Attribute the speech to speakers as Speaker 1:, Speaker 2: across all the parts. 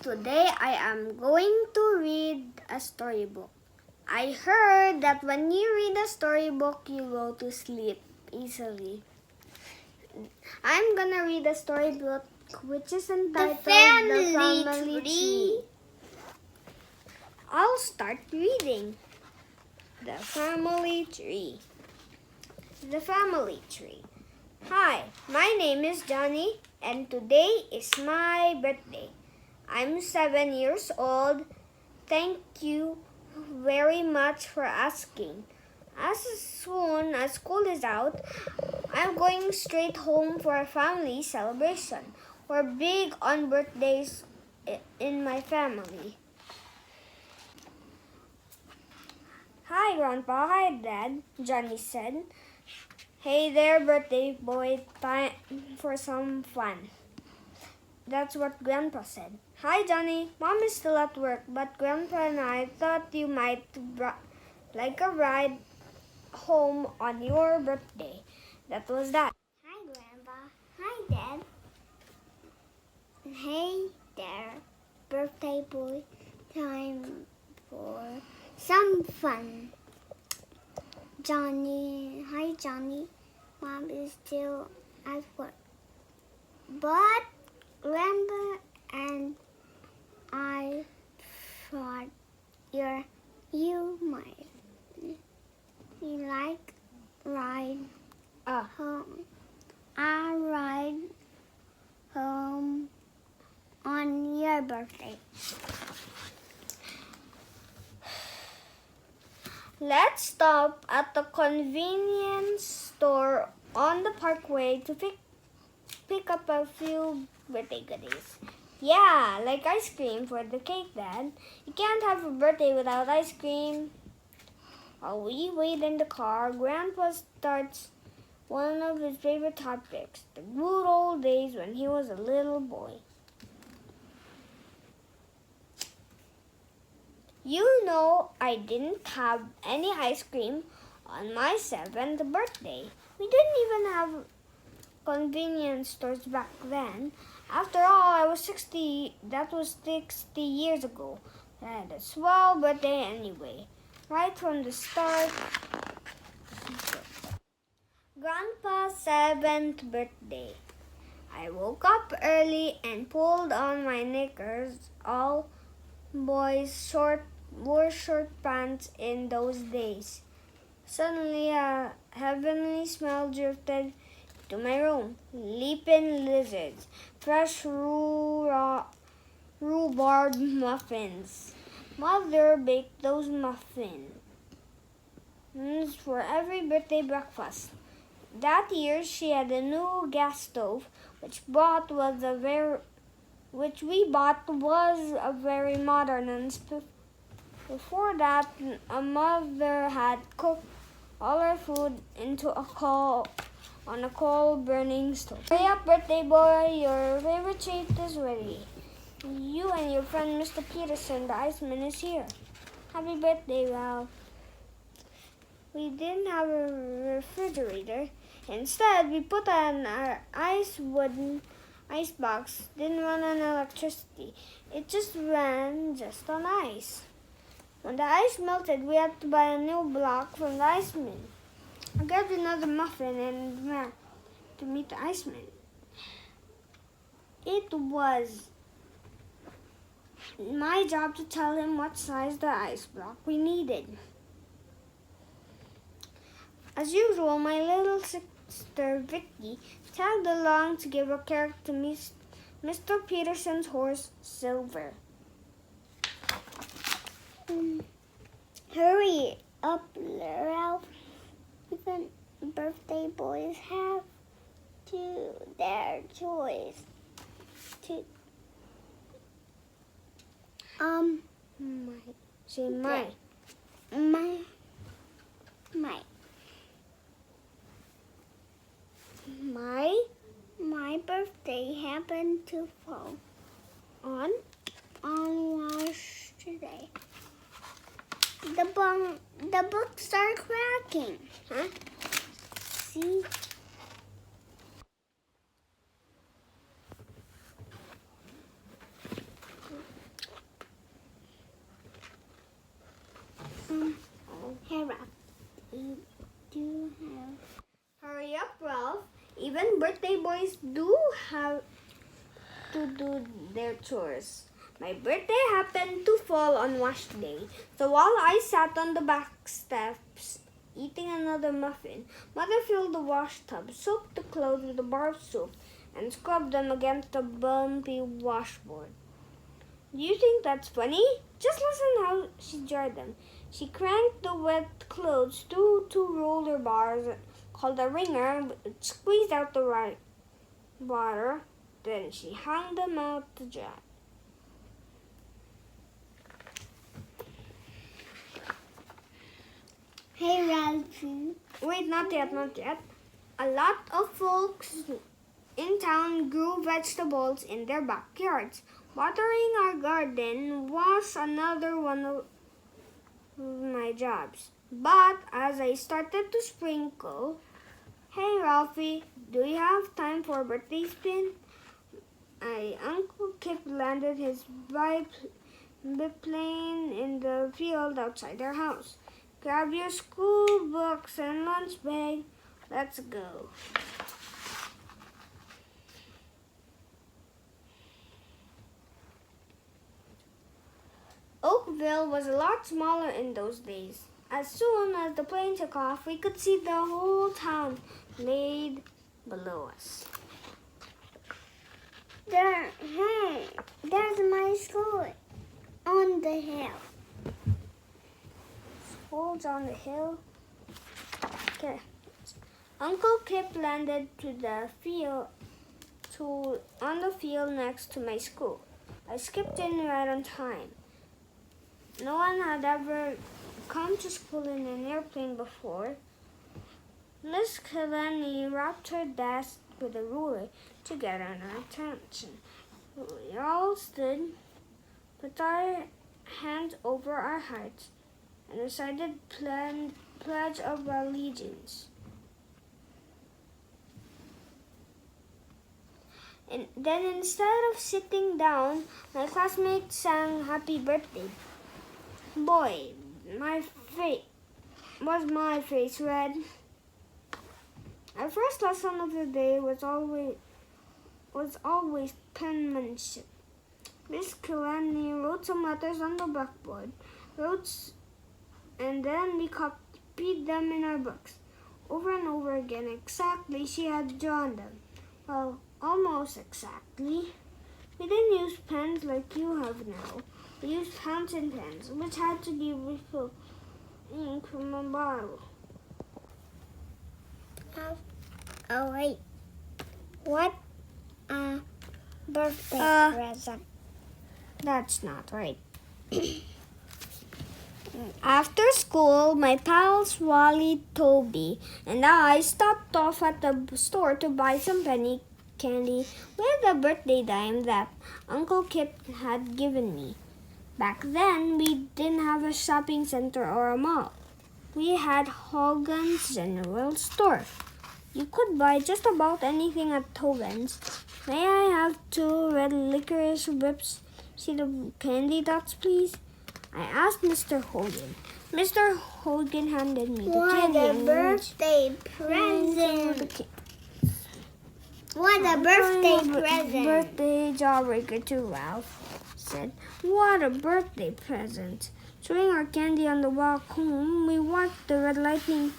Speaker 1: Today I am going to read a storybook. I heard that when you read a storybook, you go to sleep easily. I'm gonna read a storybook which is entitled The Family Tree. I'll start reading. The Family Tree. The Family Tree. Hi, my name is Johnny and today is my birthday. I'm 7 years old. Thank you very much for asking. As soon as school is out, I'm going straight home for a family celebration. We're big on birthdays in my family. Hi, Grandpa. Hi, Dad, Johnny said. Hey there, birthday boy. Time for some fun. That's what Grandpa said. Hi, Johnny. Mom is still at work, but Grandpa and I thought you might like a ride home on your birthday. That was that. Hi, Grandpa. Hi, Dad. Hey there, birthday boy. Time for some fun. Johnny. Hi, Johnny. Mom is still at work, but Grandpa and I thought you might like ride home. I ride home on your birthday. Let's stop at the convenience store on the parkway to pick up a few birthday goodies. Yeah, like ice cream for the cake, Dad. You can't have a birthday without ice cream. While we wait in the car, Grandpa starts one of his favorite topics, the good old days when he was a little boy. You know, I didn't have any ice cream on my 7th birthday. We didn't even have convenience stores back then. After all, I was 60. That was 60 years ago. I had a swell birthday anyway. Right from the start. Grandpa's 7th birthday. I woke up early and pulled on my knickers. All boys wore short pants in those days. Suddenly, a heavenly smell drifted to my room. Leaping lizards, fresh rhubarb muffins. Mother baked those muffins for every birthday breakfast. That year, she had a new gas stove, which we bought was a very modern and before that, a mother had cooked all our food on a coal-burning stove. Hurry up, birthday boy, your favorite treat is ready. You and your friend Mr. Peterson, the Iceman, is here. Happy birthday, Ralph. We didn't have a refrigerator. Instead, we put an wooden ice box. Didn't run on electricity. It just ran on ice. When the ice melted, we had to buy a new block from the Iceman. I grabbed another muffin and ran to meet the Iceman. It was my job to tell him what size the ice block we needed. As usual, my little sister Vicky tagged along to give a carrot to Mr. Peterson's horse, Silver. Hurry up, Ralph. Even birthday boys have their choice. My birthday happened to fall on yesterday. The books are cracking. Huh? See? But Ralph, even birthday boys do have to do their chores. My birthday happened to fall on wash day, so while I sat on the back steps eating another muffin, Mother filled the wash tub, soaked the clothes with a bar of soap, and scrubbed them against the bumpy washboard. Do you think that's funny? Just listen how she dried them. She cranked the wet clothes through two roller bars called a wringer, squeezed out the right water, then she hung them out to dry.
Speaker 2: Hey, Ralphie.
Speaker 1: Wait, not yet. A lot of folks in town grew vegetables in their backyards. Watering our garden was another one of my jobs. But as I started to sprinkle, "Hey Ralphie, do you have time for a birthday spin?" My Uncle Kip landed his biplane in the field outside our house. "Grab your school books and lunch bag. Let's go." Oakville was a lot smaller in those days. As soon as the plane took off, we could see the whole town laid below us.
Speaker 2: There's my school on the hill.
Speaker 1: School's on the hill. Okay. Uncle Kip landed on the field next to my school. I skipped in right on time. No one had ever come to school in an airplane before. Miss Kalani wrapped her desk with a ruler to get our attention. We all stood, put our hands over our hearts, and recited Pledge of Allegiance. And then instead of sitting down, my classmates sang Happy Birthday. Boy, my face red. Our first lesson of the day was always penmanship. Miss Kalani wrote some letters on the blackboard, and then we copied them in our books over and over again, exactly she had drawn them. Well, almost exactly. We didn't use pens like you have now. We used fountain pens, which had to be refilled ink from a bottle.
Speaker 2: Oh, wait. What a birthday present.
Speaker 1: That's not right. After school, my pals Wally, Toby, and I stopped off at the store to buy some penny candy with a birthday dime that Uncle Kip had given me. Back then, we didn't have a shopping center or a mall. We had Hogan's General Store. You could buy just about anything at Hogan's. "May I have 2 red licorice whips, sheet of candy dots, please?" I asked Mr. Hogan. Mr. Hogan handed me the candy.
Speaker 2: What a birthday present! What a birthday present!
Speaker 1: Birthday jawbreaker to Ralph said. What a birthday present! Throwing our candy on the walk home, we watched the red lightning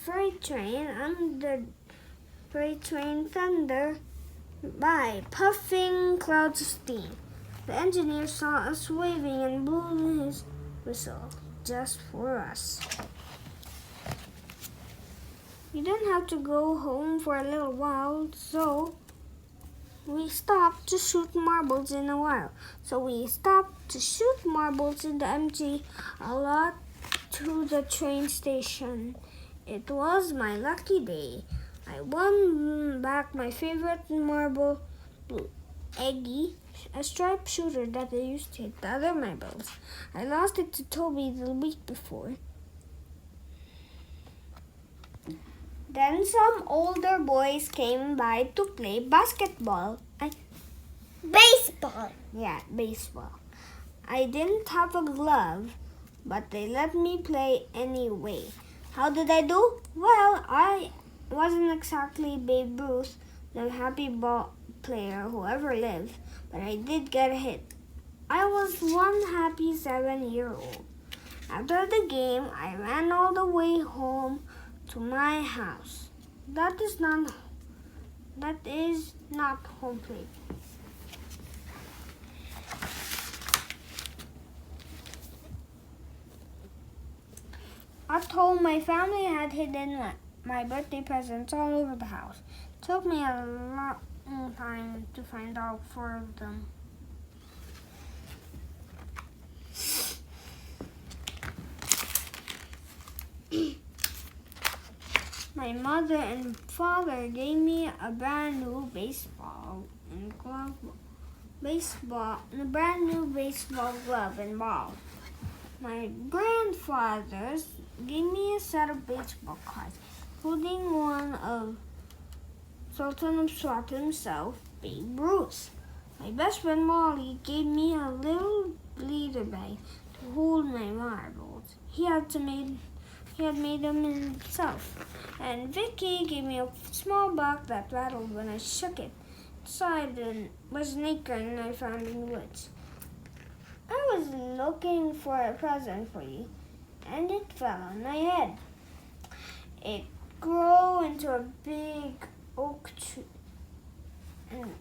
Speaker 1: freight train thunder by, puffing clouds of steam. The engineer saw us waving and blew his whistle just for us. We didn't have to go home for a little while, so we stopped to shoot marbles in a while. So we stopped to shoot marbles in the empty lot to the train station. It was my lucky day. I won back my favorite marble, Eggy, a striped shooter that I used to hit the other marbles. I lost it to Toby the week before. Then some older boys came by to play basketball.
Speaker 2: Baseball.
Speaker 1: Yeah, baseball. I didn't have a glove, but they let me play anyway. How did I do? Well, I wasn't exactly Babe Ruth, the happy ball player who ever lived, but I did get a hit. I was one happy 7-year-old. After the game, I ran all the way home to my house. That is not home plate. At home, my family had hidden my birthday presents all over the house. It took me a long time to find all 4 of them. My mother and father gave me a brand new baseball glove and ball. My grandfathers gave me a set of baseball cards, including one of Sultan of Swat himself, Babe Ruth. My best friend Molly gave me a little bleeder bag to hold my marbles. He had made them himself. And Vicky gave me a small box that rattled when I shook it. Inside was an acorn I found in the woods. I was looking for a present for you, and it fell on my head. It grew into a big oak tree, and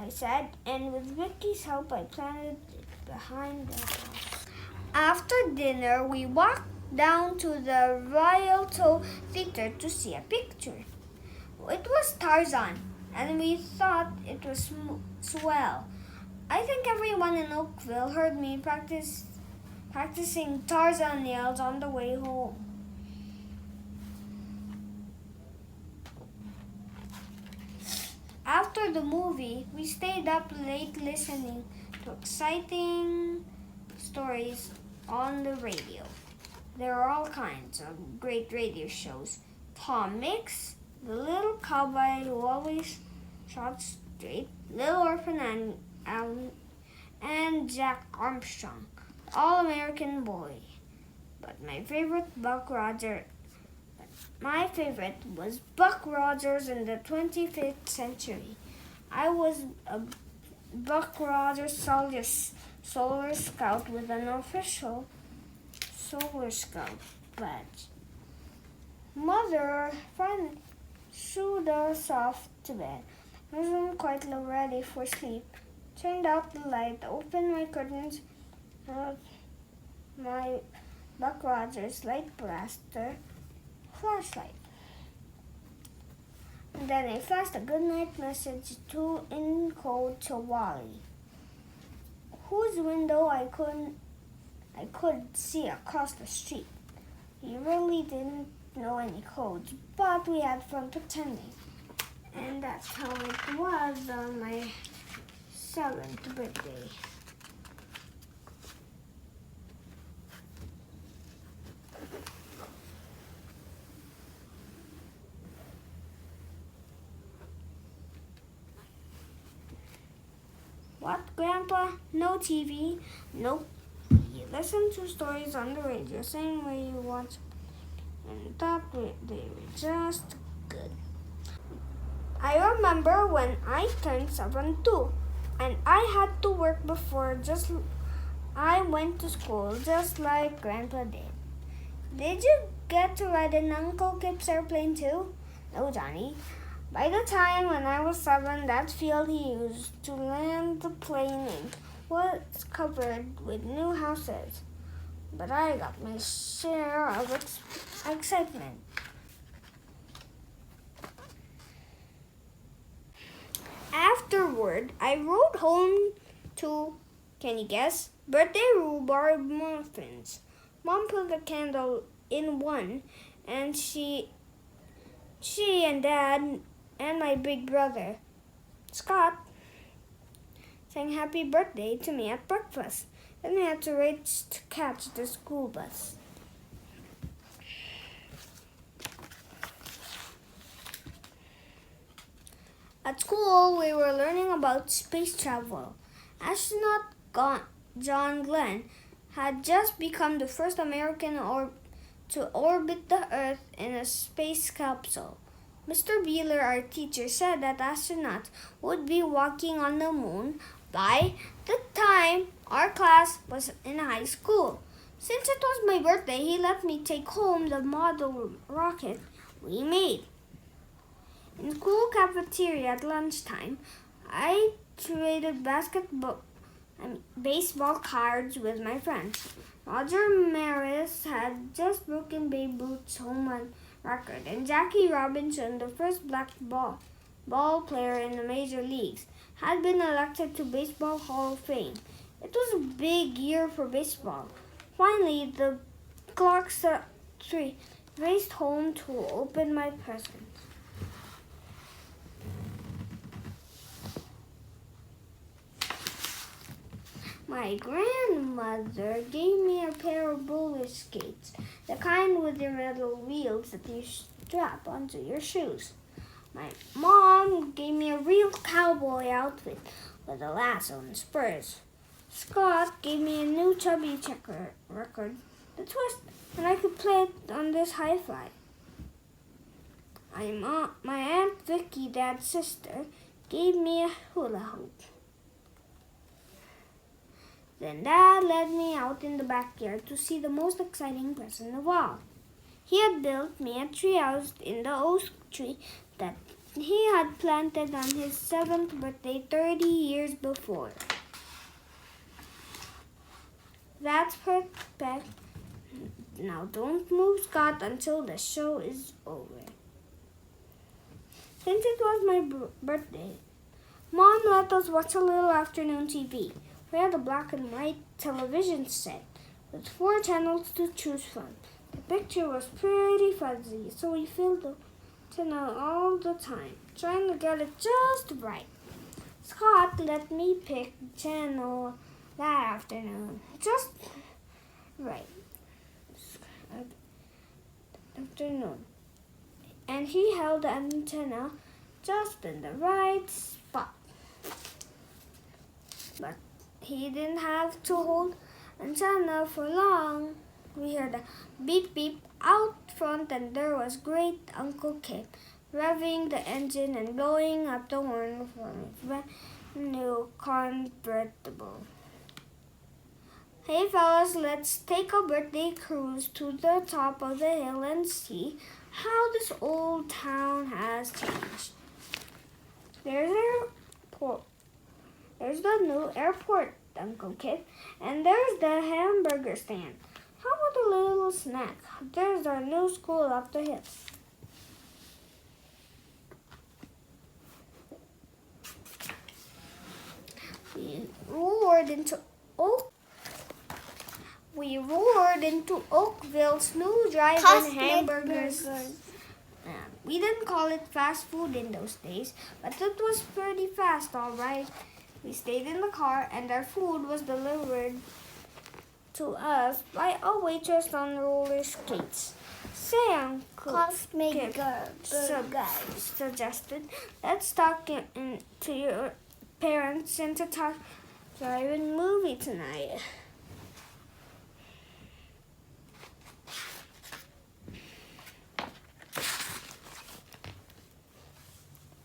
Speaker 1: I said, and with Vicky's help, I planted it behind the house. After dinner, we walked down to the Rialto Theatre to see a picture. It was Tarzan, and we thought it was swell. I think everyone in Oakville heard me practicing Tarzan yells on the way home. After the movie, we stayed up late listening to exciting stories on the radio. There are all kinds of great radio shows. Tom Mix, the little cowboy who always shot straight, Little Orphan Annie, and Jack Armstrong, All-American Boy. But my favorite was Buck Rogers in the 25th century. I was a Buck Rogers Solar Scout with an official Solar Scout badge. Mother finally shooed us off to bed. I wasn't quite ready for sleep. Turned out the light, opened my curtains, my Buck Rogers light blaster flashlight. And then I flashed a goodnight message in code to Wally, whose window I could see across the street. He really didn't know any codes, but we had fun pretending. And that's how it was on my 7th birthday. What, Grandpa? No TV? Nope. You listen to stories on the radio, same way you watch, and thought they were just good. I remember when I turned 7 too, and I had to work before I went to school, just like Grandpa did. Did you get to ride in Uncle Kip's airplane too? No, Johnny. By the time when I was 7, that field he used to land the plane in was covered with new houses. But I got my share of excitement. Afterward, I rode home to, can you guess, birthday rhubarb muffins. Mom put a candle in one, and she and Dad and my big brother, Scott, sang happy birthday to me at breakfast. Then we had to race to catch the school bus. At school, we were learning about space travel. Astronaut John Glenn had just become the first American to orbit the Earth in a space capsule. Mr. Beeler, our teacher, said that astronauts would be walking on the moon by the time our class was in high school. Since it was my birthday, he let me take home the model rocket we made. In school cafeteria at lunchtime, I traded baseball cards with my friends. Roger Maris had just broken Babe Ruth's home run record, and Jackie Robinson, the first black ball player in the major leagues, had been elected to Baseball Hall of Fame. It was a big year for baseball. Finally, the clock struck 3. Raced home to open my present. My grandmother gave me a pair of roller skates, the kind with the metal wheels that you strap onto your shoes. My mom gave me a real cowboy outfit with a lasso and spurs. Scott gave me a new chubby checker record, the twist, and I could play it on this hi-fi. My Aunt Vicky, Dad's sister, gave me a hula hoop. Then Dad led me out in the backyard to see the most exciting present of all. He had built me a treehouse in the oak tree that he had planted on his 7th birthday 30 years before. That's perfect. Now don't move, Scott, until the show is over. Since it was my birthday, Mom let us watch a little afternoon TV. We had a black and white television set with 4 channels to choose from. The picture was pretty fuzzy, so we filled the channel all the time, trying to get it just right. Scott let me pick the channel that afternoon, just right. And he held the antenna just in the right spot. But he didn't have to hold antenna for long. We heard a beep beep out front, and there was great Uncle Kip revving the engine and blowing up the horn for his brand new convertible. Hey fellas, let's take a birthday cruise to the top of the hill and see how this old town has changed. There's the new airport, Uncle Kip, and there's the hamburger stand. How about a little snack? There's our new school up the hill. We roared into Oakville's new drive-in hamburgers. We didn't call it fast food in those days, but it was pretty fast, all right. We stayed in the car, and our food was delivered to us by a waitress on roller skates. Say, Uncle Kip suggested, let's talk to your parents and to talk drive-in movie tonight.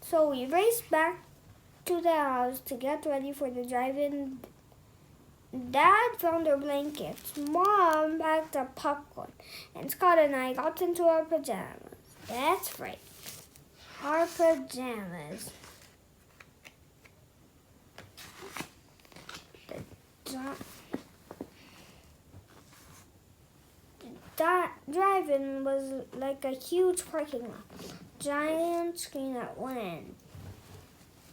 Speaker 1: So we raced back to the house to get ready for the drive-in. Dad found our blankets, Mom packed up popcorn, and Scott and I got into our pajamas. That's right, our pajamas. The drive-in was like a huge parking lot. Giant screen at one end.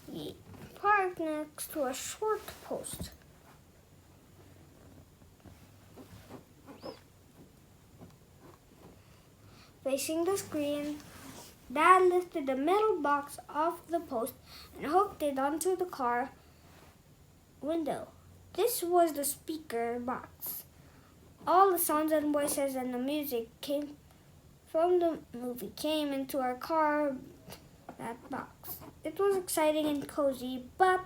Speaker 1: We parked next to a short post. Facing the screen, Dad lifted the metal box off the post and hooked it onto the car window. This was the speaker box. All the sounds and voices and the music came from the movie came into our car, that box. It was exciting and cozy, but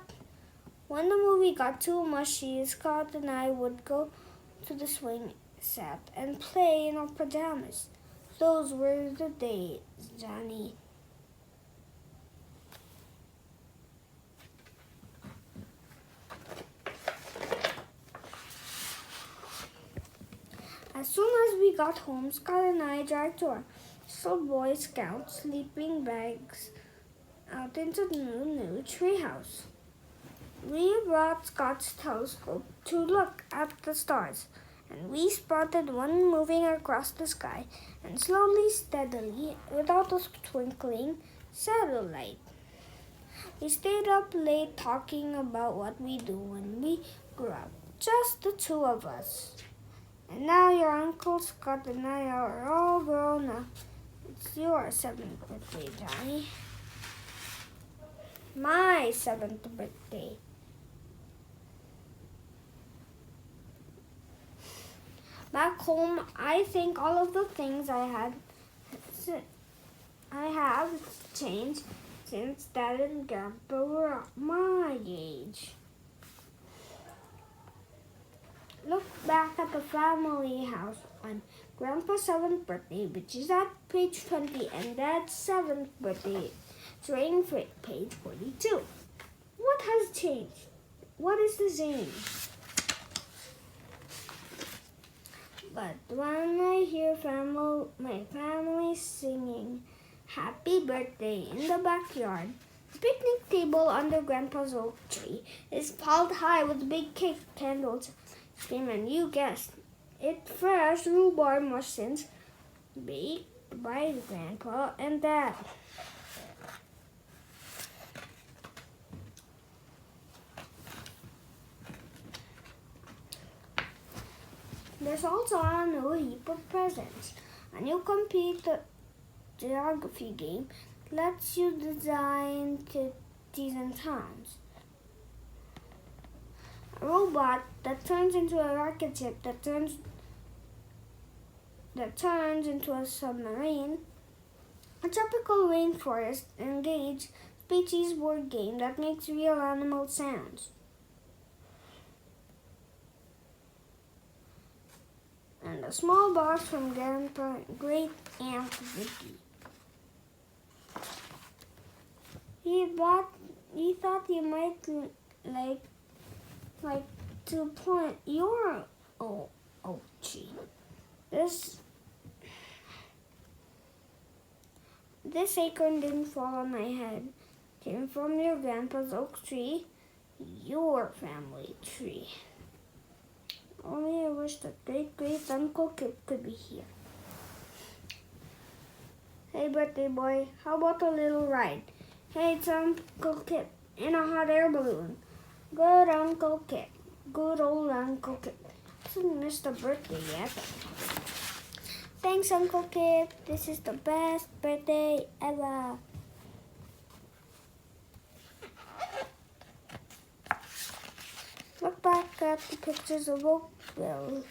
Speaker 1: when the movie got too mushy, Scott and I would go to the swing set and play in our pajamas. Those were the days, Johnny. As soon as we got home, Scott and I dragged our little Boy Scout sleeping bags out into the new treehouse. We brought Scott's telescope to look at the stars, and we spotted one moving across the sky and slowly, steadily, without a twinkling satellite. We stayed up late talking about what we do when we grew up, just the two of us. And now your Uncle Scott and I are all grown up. It's your 7th birthday, Johnny. My 7th birthday. Back home, I think all of the things I have changed since Dad and Grandpa were my age. Look back at the family house on Grandpa's 7th birthday, which is at page 20, and Dad's 7th birthday, it's writing for page 42. What has changed? What is the same? But when I hear my family singing happy birthday in the backyard, the picnic table under Grandpa's oak tree is piled high with big cake candles, and you guessed it, fresh rhubarb muffins baked by Grandpa and Dad. There's also a new heap of presents. A new computer geography game that lets you design cities and towns. A robot that turns into a rocket ship that turns into a submarine. A tropical rainforest engaged species board game that makes real animal sounds. And a small box from Grandpa Great Aunt Vicky. He thought you might like to plant your oak tree. This acorn didn't fall on my head. It came from your grandpa's oak tree, your family tree. Only I wish that great Uncle Kip could be here. Hey, birthday boy, how about a little ride? Hey, it's Uncle Kip in a hot air balloon. Good Uncle Kip. Good old Uncle Kip. Hasn't missed a birthday yet. Thanks, Uncle Kip. This is the best birthday ever. Look back at the pictures of Oakville,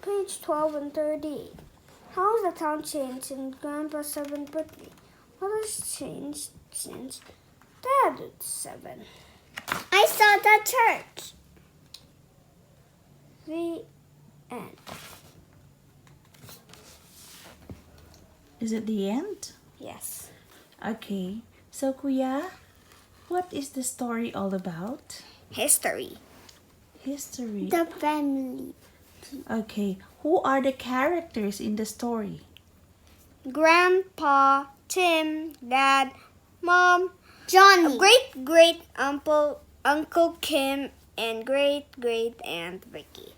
Speaker 1: page 12 and 38. How has the town changed since Grandpa's 7th birthday? What has changed since Dad's 7?
Speaker 2: I saw the church.
Speaker 1: The end.
Speaker 3: Is it the end?
Speaker 1: Yes.
Speaker 3: Okay. So, Kuya, what is the story all about?
Speaker 1: History.
Speaker 3: History.
Speaker 2: The family.
Speaker 3: Okay. Who are the characters in the story?
Speaker 1: Grandpa, Tim, Dad, Mom,
Speaker 2: Johnny.
Speaker 1: great Uncle Kim, and great Aunt Vicky.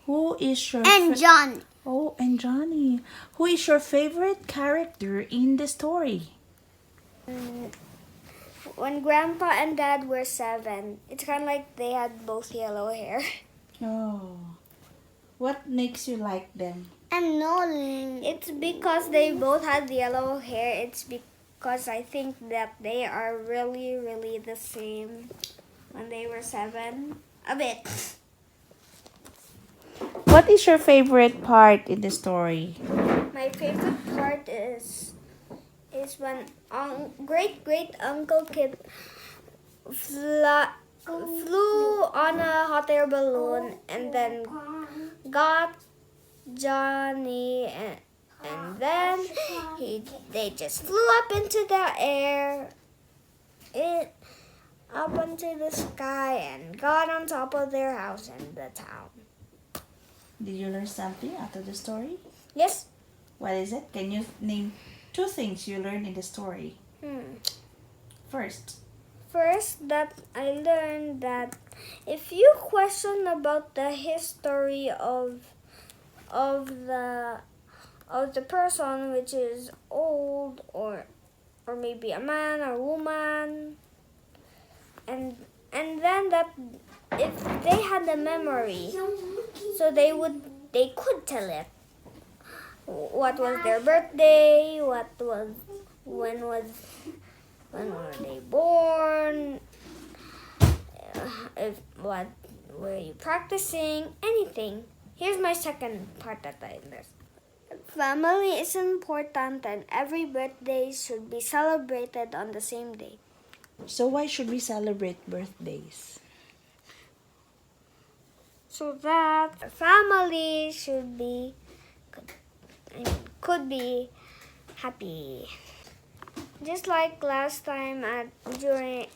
Speaker 3: Who is your
Speaker 2: And Johnny.
Speaker 3: Oh, and Johnny. Who is your favorite character in the story?
Speaker 1: When Grandpa and Dad were 7, it's kind of like they had both yellow hair.
Speaker 3: Oh. What makes you like them?
Speaker 2: And Nolan.
Speaker 1: It's because they both had yellow hair. It's because I think that they are really the same when they were 7. A bit.
Speaker 3: What is your favorite part in the story?
Speaker 1: My favorite part is when great Uncle Kip flew on a hot air balloon and then got Johnny and then they just flew up into the air, up into the sky and got on top of their house in the town.
Speaker 3: Did you learn something out of the story?
Speaker 1: Yes.
Speaker 3: What is it? Can you name 2 things you learned in the story? First,
Speaker 1: That I learned that if you question about the history of the person, which is old or maybe a man or woman, and then that if they had a memory, so they could tell it. What was their birthday? When were they born? What were you practicing? Anything. Here's my second part that I learned. Family is important and every birthday should be celebrated on the same day.
Speaker 3: so why should we celebrate birthdays?
Speaker 1: So that family could be happy. Just like last time during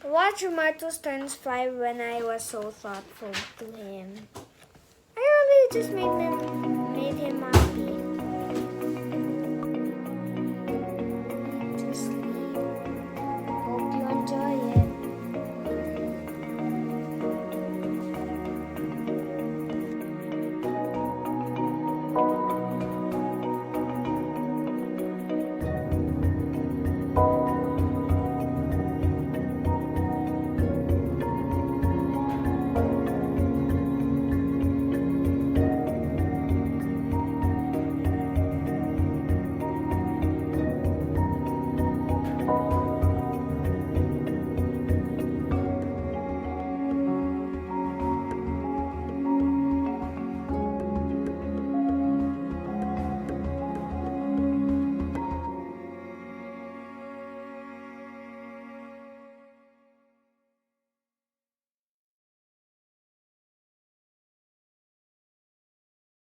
Speaker 1: watch Martus turns 5 when I was so thoughtful to him. I really just made him